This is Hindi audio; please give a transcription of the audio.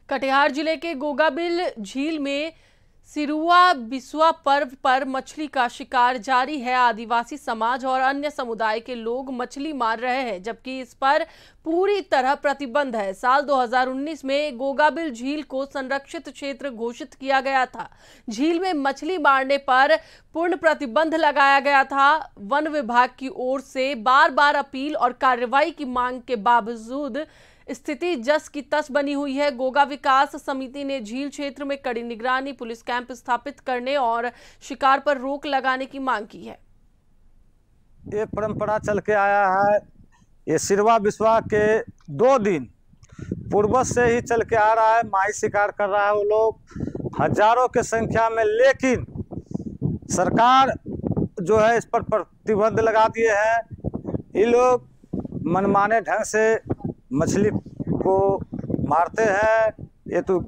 कटिहार जिले के गोगाबिल झील में सिरुआ बिस्वा पर्व पर मछली का शिकार जारी है। आदिवासी समाज और अन्य समुदाय के लोग मछली मार रहे हैं, जबकि इस पर पूरी तरह प्रतिबंध है। साल 2019 में गोगाबिल झील को संरक्षित क्षेत्र घोषित किया गया था। झील में मछली मारने पर पूर्ण प्रतिबंध लगाया गया था। वन विभाग की ओर से बार बार अपील और कार्रवाई की मांग के बावजूद स्थिति जस की तस बनी हुई है। गोगा विकास समिति ने झील क्षेत्र में कड़ी निगरानी, पुलिस कैंप स्थापित करने और शिकार पर रोक लगाने की मांग की है। ये परंपरा चल के आया है। ये सिरवा बिस्वा के 2 दिन पूर्व से ही चल के आ रहा है। माही शिकार कर रहा है वो लोग हजारों के संख्या में, लेकिन सरकार जो है इस पर प्रतिबंध लगा दिए हैं। ये लोग मनमाने ढंग से मछली को मारते हैं। ये तो